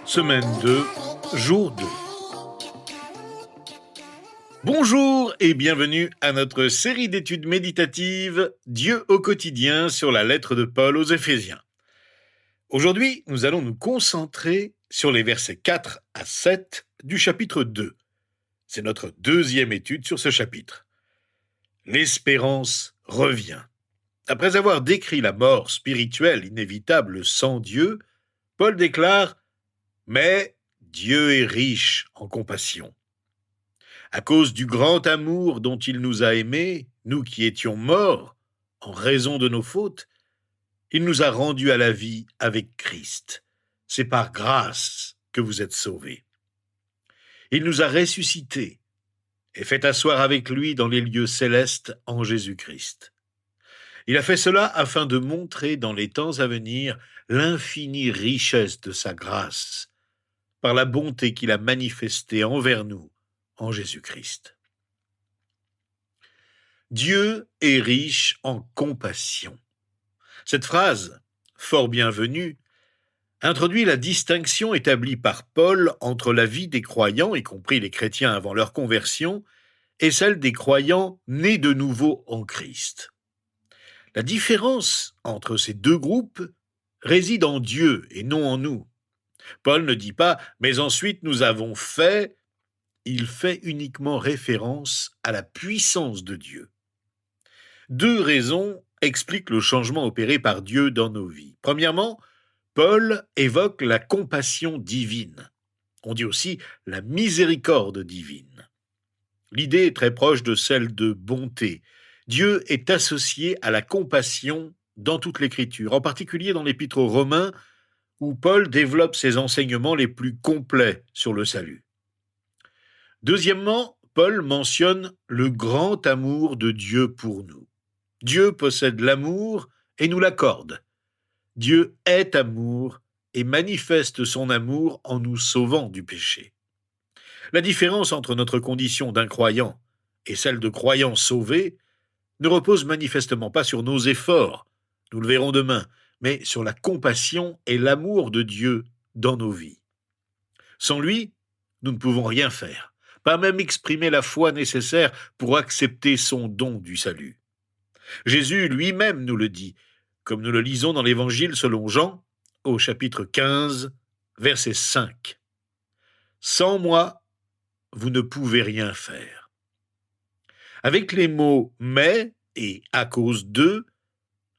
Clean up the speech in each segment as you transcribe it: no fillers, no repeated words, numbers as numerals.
Semaine 2, jour 2. Bonjour et bienvenue à notre série d'études méditatives Dieu au quotidien sur la lettre de Paul aux Éphésiens. Aujourd'hui, nous allons nous concentrer sur les versets 4 à 7 du chapitre 2. C'est notre deuxième étude sur ce chapitre. L'espérance revient. Après avoir décrit la mort spirituelle inévitable sans Dieu, Paul déclare « Mais Dieu est riche en compassion. À cause du grand amour dont il nous a aimés, nous qui étions morts en raison de nos fautes, il nous a rendus à la vie avec Christ. C'est par grâce que vous êtes sauvés. Il nous a ressuscités et fait asseoir avec lui dans les lieux célestes en Jésus-Christ. Il a fait cela afin de montrer dans les temps à venir l'infinie richesse de sa grâce, par la bonté qu'il a manifestée envers nous en Jésus-Christ. Dieu est riche en compassion. Cette phrase, fort bienvenue, introduit la distinction établie par Paul entre la vie des croyants, y compris les chrétiens avant leur conversion, et celle des croyants nés de nouveau en Christ. La différence entre ces deux groupes réside en Dieu et non en nous. Paul ne dit pas « mais ensuite nous avons fait », il fait uniquement référence à la puissance de Dieu. Deux raisons expliquent le changement opéré par Dieu dans nos vies. Premièrement, Paul évoque la compassion divine. On dit aussi la miséricorde divine. L'idée est très proche de celle de bonté. Dieu est associé à la compassion dans toute l'Écriture, en particulier dans l'Épître aux Romains, où Paul développe ses enseignements les plus complets sur le salut. Deuxièmement, Paul mentionne le grand amour de Dieu pour nous. Dieu possède l'amour et nous l'accorde. Dieu est amour et manifeste son amour en nous sauvant du péché. La différence entre notre condition d'incroyant et celle de croyant sauvé ne repose manifestement pas sur nos efforts, nous le verrons demain, mais sur la compassion et l'amour de Dieu dans nos vies. Sans lui, nous ne pouvons rien faire, pas même exprimer la foi nécessaire pour accepter son don du salut. Jésus lui-même nous le dit, comme nous le lisons dans l'Évangile selon Jean, au chapitre 15, verset 5. « Sans moi, vous ne pouvez rien faire. » Avec les mots « mais » et « à cause de »,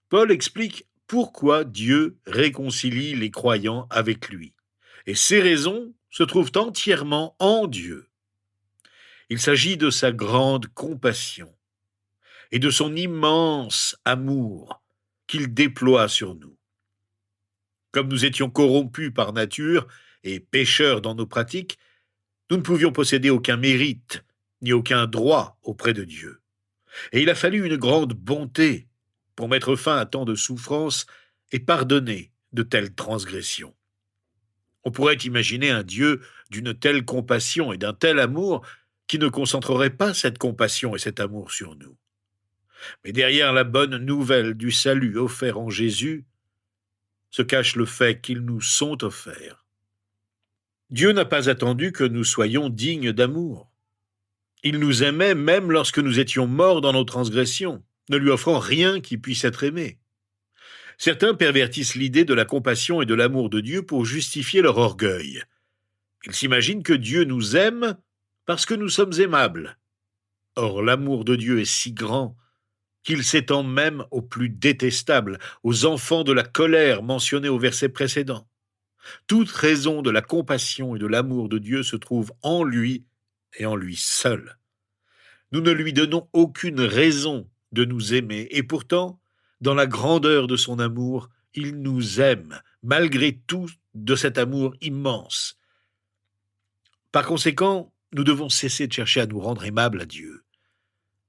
Paul explique pourquoi Dieu réconcilie les croyants avec lui. Et ces raisons se trouvent entièrement en Dieu. Il s'agit de sa grande compassion et de son immense amour qu'il déploie sur nous. Comme nous étions corrompus par nature et pécheurs dans nos pratiques, nous ne pouvions posséder aucun mérite ni aucun droit auprès de Dieu. Et il a fallu une grande bonté pour mettre fin à tant de souffrances et pardonner de telles transgressions. On pourrait imaginer un Dieu d'une telle compassion et d'un tel amour qui ne concentrerait pas cette compassion et cet amour sur nous. Mais derrière la bonne nouvelle du salut offert en Jésus se cache le fait qu'ils nous sont offerts. Dieu n'a pas attendu que nous soyons dignes d'amour. Il nous aimait même lorsque nous étions morts dans nos transgressions, ne lui offrant rien qui puisse être aimé. Certains pervertissent l'idée de la compassion et de l'amour de Dieu pour justifier leur orgueil. Ils s'imaginent que Dieu nous aime parce que nous sommes aimables. Or, l'amour de Dieu est si grand qu'il s'étend même aux plus détestables, aux enfants de la colère mentionnés au verset précédent. Toute raison de la compassion et de l'amour de Dieu se trouve en lui et en lui seul. Nous ne lui donnons aucune raison de nous aimer, et pourtant, dans la grandeur de son amour, il nous aime, malgré tout de cet amour immense. Par conséquent, nous devons cesser de chercher à nous rendre aimables à Dieu,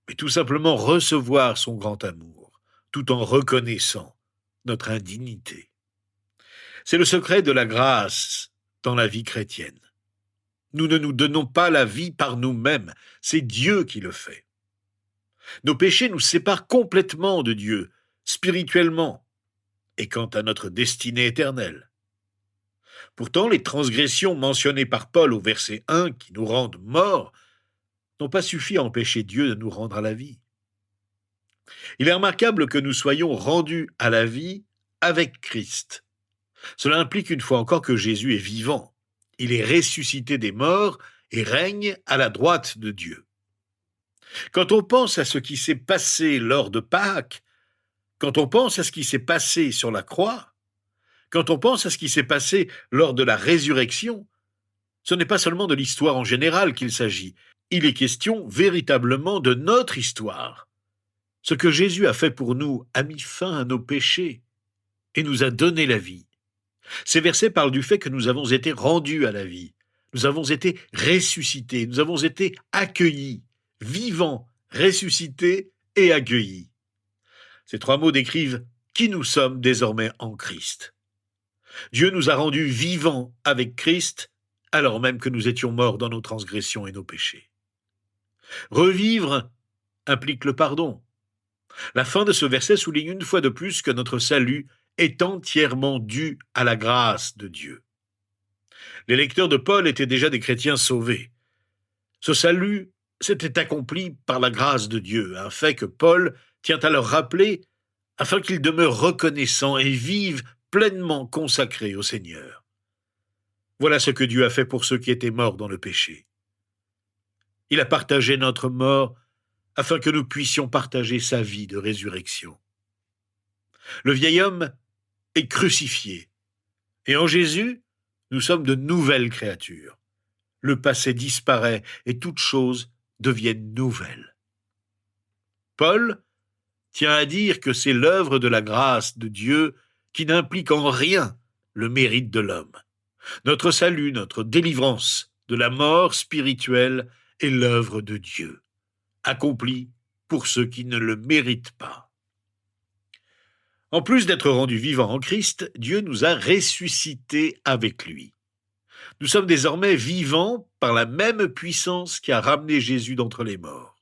mais tout simplement recevoir son grand amour, tout en reconnaissant notre indignité. C'est le secret de la grâce dans la vie chrétienne. Nous ne nous donnons pas la vie par nous-mêmes, c'est Dieu qui le fait. Nos péchés nous séparent complètement de Dieu, spirituellement, et quant à notre destinée éternelle. Pourtant, les transgressions mentionnées par Paul au verset 1, qui nous rendent morts, n'ont pas suffi à empêcher Dieu de nous rendre à la vie. Il est remarquable que nous soyons rendus à la vie avec Christ. Cela implique une fois encore que Jésus est vivant. Il est ressuscité des morts et règne à la droite de Dieu. Quand on pense à ce qui s'est passé lors de Pâques, quand on pense à ce qui s'est passé sur la croix, quand on pense à ce qui s'est passé lors de la résurrection, ce n'est pas seulement de l'histoire en général qu'il s'agit, il est question véritablement de notre histoire. Ce que Jésus a fait pour nous a mis fin à nos péchés et nous a donné la vie. Ces versets parlent du fait que nous avons été rendus à la vie, nous avons été ressuscités, nous avons été accueillis, vivants, ressuscités et accueillis. Ces trois mots décrivent qui nous sommes désormais en Christ. Dieu nous a rendus vivants avec Christ, alors même que nous étions morts dans nos transgressions et nos péchés. Revivre implique le pardon. La fin de ce verset souligne une fois de plus que notre salut est entièrement dû à la grâce de Dieu. Les lecteurs de Paul étaient déjà des chrétiens sauvés. Ce salut s'était accompli par la grâce de Dieu, un fait que Paul tient à leur rappeler afin qu'ils demeurent reconnaissants et vivent pleinement consacrés au Seigneur. Voilà ce que Dieu a fait pour ceux qui étaient morts dans le péché. Il a partagé notre mort afin que nous puissions partager sa vie de résurrection. Le vieil homme est crucifié, et en Jésus, nous sommes de nouvelles créatures. Le passé disparaît et toutes choses deviennent nouvelles. Paul tient à dire que c'est l'œuvre de la grâce de Dieu qui n'implique en rien le mérite de l'homme. Notre salut, notre délivrance de la mort spirituelle est l'œuvre de Dieu, accomplie pour ceux qui ne le méritent pas. En plus d'être rendus vivants en Christ, Dieu nous a ressuscités avec lui. Nous sommes désormais vivants par la même puissance qui a ramené Jésus d'entre les morts.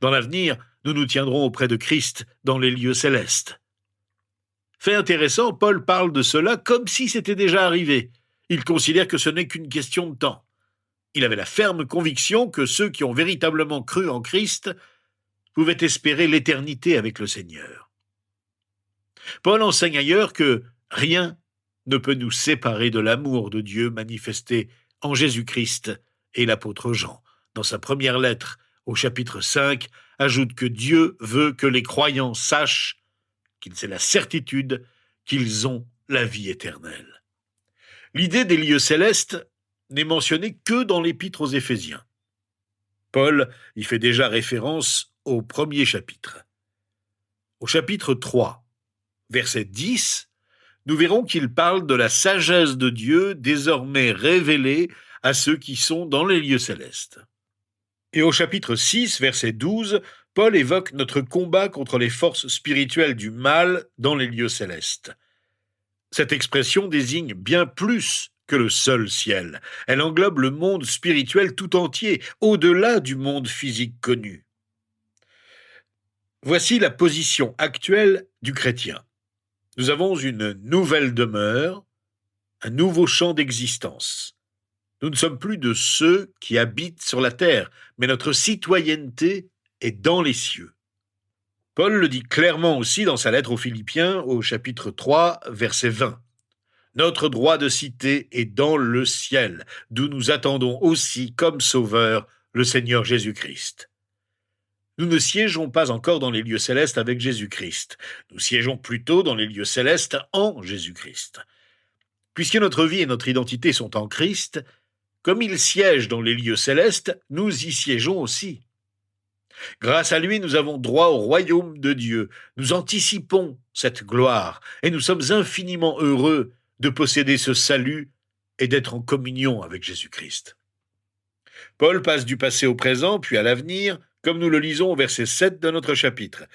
Dans l'avenir, nous nous tiendrons auprès de Christ dans les lieux célestes. Fait intéressant, Paul parle de cela comme si c'était déjà arrivé. Il considère que ce n'est qu'une question de temps. Il avait la ferme conviction que ceux qui ont véritablement cru en Christ pouvaient espérer l'éternité avec le Seigneur. Paul enseigne ailleurs que rien ne peut nous séparer de l'amour de Dieu manifesté en Jésus-Christ, et l'apôtre Jean, dans sa première lettre au chapitre 5, ajoute que Dieu veut que les croyants sachent qu'ils aient la certitude qu'ils ont la vie éternelle. L'idée des lieux célestes n'est mentionnée que dans l'épître aux Éphésiens. Paul y fait déjà référence au premier chapitre. Au chapitre 3, verset 10, nous verrons qu'il parle de la sagesse de Dieu désormais révélée à ceux qui sont dans les lieux célestes. Et au chapitre 6, verset 12, Paul évoque notre combat contre les forces spirituelles du mal dans les lieux célestes. Cette expression désigne bien plus que le seul ciel. Elle englobe le monde spirituel tout entier, au-delà du monde physique connu. Voici la position actuelle du chrétien. Nous avons une nouvelle demeure, un nouveau champ d'existence. Nous ne sommes plus de ceux qui habitent sur la terre, mais notre citoyenneté est dans les cieux. Paul le dit clairement aussi dans sa lettre aux Philippiens au chapitre 3, verset 20. Notre droit de cité est dans le ciel, d'où nous attendons aussi comme sauveur le Seigneur Jésus-Christ. Nous ne siégeons pas encore dans les lieux célestes avec Jésus-Christ. Nous siégeons plutôt dans les lieux célestes en Jésus-Christ. Puisque notre vie et notre identité sont en Christ, comme il siège dans les lieux célestes, nous y siégeons aussi. Grâce à lui, nous avons droit au royaume de Dieu. Nous anticipons cette gloire et nous sommes infiniment heureux de posséder ce salut et d'être en communion avec Jésus-Christ. Paul passe du passé au présent, puis à l'avenir, comme nous le lisons au verset 7 de notre chapitre.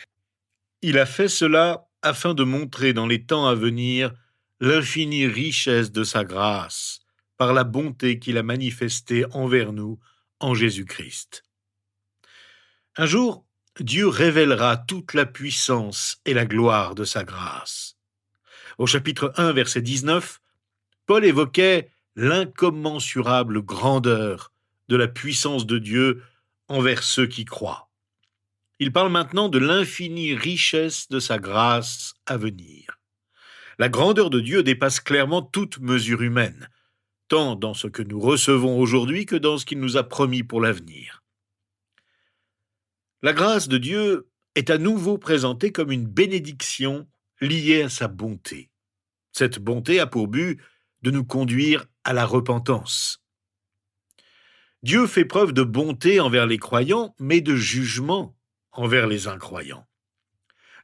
Il a fait cela afin de montrer dans les temps à venir l'infinie richesse de sa grâce, par la bonté qu'il a manifestée envers nous en Jésus-Christ. Un jour, Dieu révélera toute la puissance et la gloire de sa grâce. Au chapitre 1, verset 19, Paul évoquait l'incommensurable grandeur de la puissance de Dieu envers ceux qui croient. Il parle maintenant de l'infinie richesse de sa grâce à venir. La grandeur de Dieu dépasse clairement toute mesure humaine, tant dans ce que nous recevons aujourd'hui que dans ce qu'il nous a promis pour l'avenir. La grâce de Dieu est à nouveau présentée comme une bénédiction liée à sa bonté. Cette bonté a pour but de nous conduire à la repentance. Dieu fait preuve de bonté envers les croyants, mais de jugement envers les incroyants.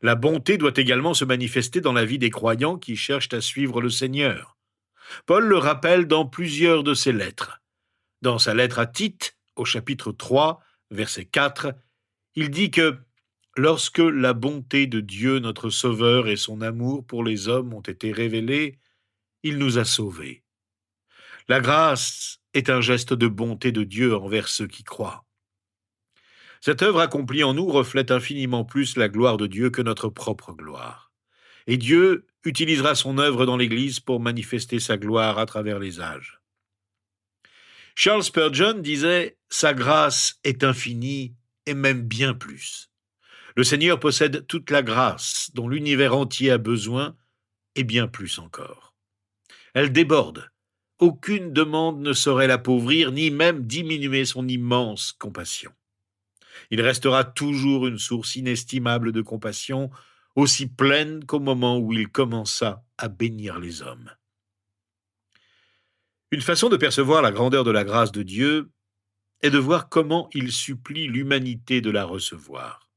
La bonté doit également se manifester dans la vie des croyants qui cherchent à suivre le Seigneur. Paul le rappelle dans plusieurs de ses lettres. Dans sa lettre à Tite, au chapitre 3, verset 4, il dit que « Lorsque la bonté de Dieu notre Sauveur et son amour pour les hommes ont été révélés, il nous a sauvés. » La grâce est un geste de bonté de Dieu envers ceux qui croient. Cette œuvre accomplie en nous reflète infiniment plus la gloire de Dieu que notre propre gloire. Et Dieu utilisera son œuvre dans l'Église pour manifester sa gloire à travers les âges. Charles Spurgeon disait « Sa grâce est infinie et même bien plus. Le Seigneur possède toute la grâce dont l'univers entier a besoin et bien plus encore. Elle déborde. Aucune demande ne saurait l'appauvrir ni même diminuer son immense compassion. Il restera toujours une source inestimable de compassion, aussi pleine qu'au moment où il commença à bénir les hommes. » Une façon de percevoir la grandeur de la grâce de Dieu est de voir comment il supplie l'humanité de la recevoir.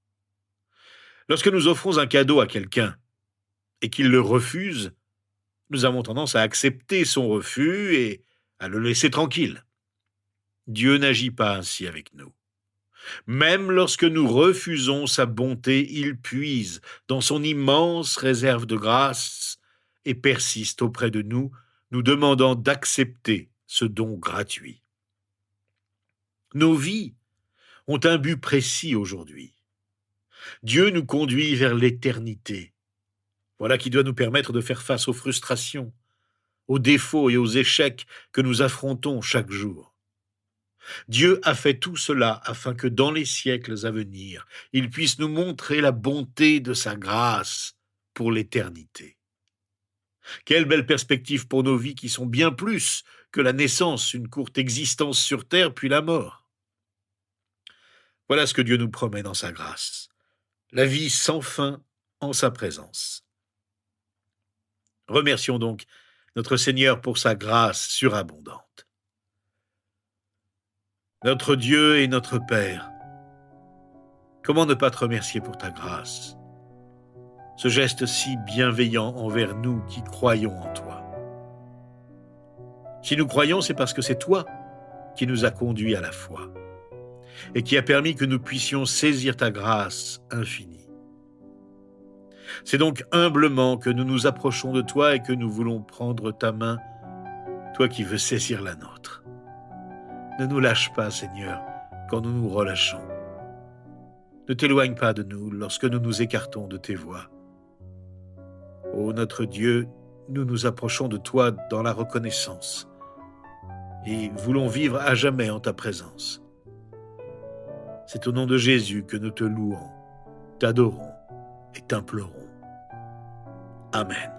Lorsque nous offrons un cadeau à quelqu'un et qu'il le refuse, nous avons tendance à accepter son refus et à le laisser tranquille. Dieu n'agit pas ainsi avec nous. Même lorsque nous refusons sa bonté, il puise dans son immense réserve de grâce et persiste auprès de nous, nous demandant d'accepter ce don gratuit. Nos vies ont un but précis aujourd'hui. Dieu nous conduit vers l'éternité. Voilà qui doit nous permettre de faire face aux frustrations, aux défauts et aux échecs que nous affrontons chaque jour. Dieu a fait tout cela afin que dans les siècles à venir, il puisse nous montrer la bonté de sa grâce pour l'éternité. Quelle belle perspective pour nos vies qui sont bien plus que la naissance, une courte existence sur terre puis la mort. Voilà ce que Dieu nous promet dans sa grâce, la vie sans fin en sa présence. Remercions donc notre Seigneur pour sa grâce surabondante. Notre Dieu et notre Père, comment ne pas te remercier pour ta grâce, ce geste si bienveillant envers nous qui croyons en toi. Si nous croyons, c'est parce que c'est toi qui nous as conduits à la foi et qui a permis que nous puissions saisir ta grâce infinie. C'est donc humblement que nous nous approchons de toi et que nous voulons prendre ta main, toi qui veux saisir la nôtre. Ne nous lâche pas, Seigneur, quand nous nous relâchons. Ne t'éloigne pas de nous lorsque nous nous écartons de tes voies. Ô notre Dieu, nous nous approchons de toi dans la reconnaissance et voulons vivre à jamais en ta présence. C'est au nom de Jésus que nous te louons, t'adorons et t'implorons. Amen.